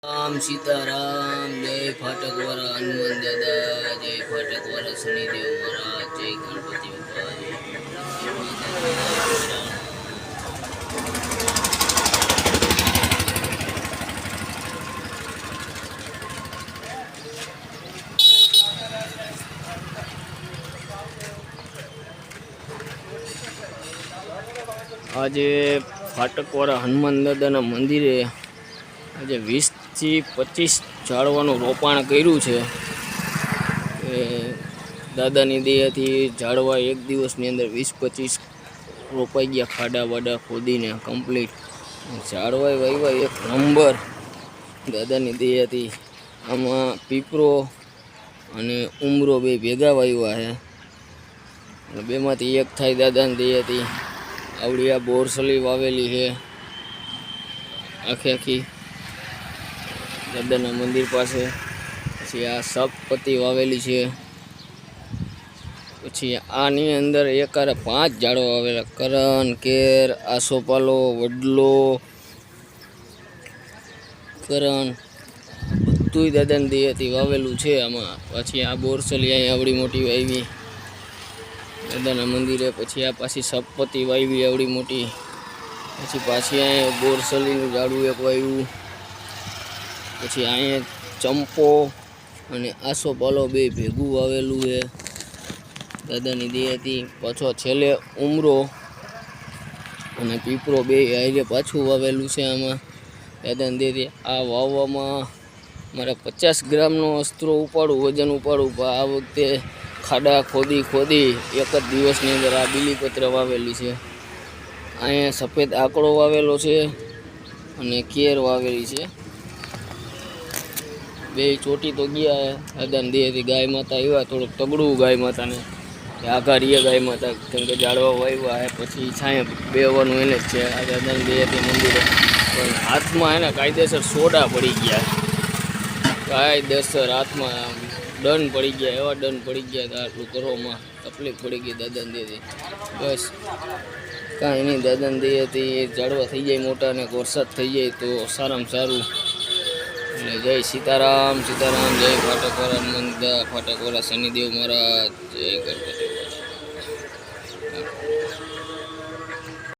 राम सीताराम। जय फाटकवाला हनुमान दादा, जय फाटकवाला शनिदेव महाराज, जय गणपति बाप्पा, આજે ફાટકવાળા હનુમાન દાદાના મંદિરે આજે 20 થી 25 ઝાડવાનું રોપાણ કર્યું છે. દાદાની દયાથી ઝાડવા એક દિવસની અંદર 20-25 રોપાઈ ગયા, ખાડા વાડા ખોદીને કમ્પ્લીટ. ઝાડવા વાવ્યા એક નંબર દાદાની દયાથી. આમાં પીપરો અને ઉમરો બે ભેગા વાવ્યા છે. બેમાંથી એક થાય દાદાની દયાથી. આવડી આ બોરસલી વાવેલી છે આખી દાદાના મંદિર પાસે. પછી આ સપપતિ વાવેલી છે. પછી આની અંદર એકારે 5 ઝાડવા વાવેલા: કરણ, કેર, આસોપાલો, વડલો, કરણ, બધું દાદાની દયાથી વાવેલું છે આમાં. પછી આ બોરસલી અહીં આવડી મોટી વાવી દાદાના મંદિરે. પછી આ પાછી સપપતિ વાવી આવડી મોટી. પછી પાછી અહીંયા બોરસલીનું ઝાડવું એક વાવ્યું. પછી અહીંયા ચંપો અને આસોપાલો બે ભેગું વાવેલું છે દાદાની દયાથી. પાછો છેલ્લે ઉમરો અને પીપરો બે હારે પાછું વાવેલું છે આમાં દાદાની દયાથી. આ વાવવામાં મારે 50 ગ્રામનો અસ્ત્રો ઉપાડું, વજન ઉપાડું. આ વખતે ખાડા ખોદી એક જ દિવસની અંદર આ બીલીપત્ર વાવેલી છે. અહીંયા સફેદ આકડો વાવેલો છે અને કેર વાવેલી છે. બે ચોટી તો ગયા દાદાની દયાથી. ગાય માતા આવ્યા, થોડુંક તગડું ગાય માતાને આઘારીએ ગાય માતા, કેમ કે ઝાડવા વાવ્યા. પછી છાંય બેવાનું એને જ છે આ દાદાની દયાથી મંદિરે. પણ હાથમાં એને કાયદેસર સોડા પડી ગયા, કાયદેસર હાથમાં દંડ પડી ગયા, એવા દંડ પડી ગયા. આટલું કરવામાં તકલીફ પડી ગઈ દાદાની દયાથી. બસ કાંઈ નહીં, દાદાની દયાથી ઝાડવા થઈ જાય મોટા અને વરસાદ થઈ જાય તો સારામાં સારું. એટલે જય સીતારામ, સીતારામ. જય ફાટકવાળા હનુમાન દાદા, ફાટકવાળા શનિદેવ મહારાજ, જય ગણપતિ.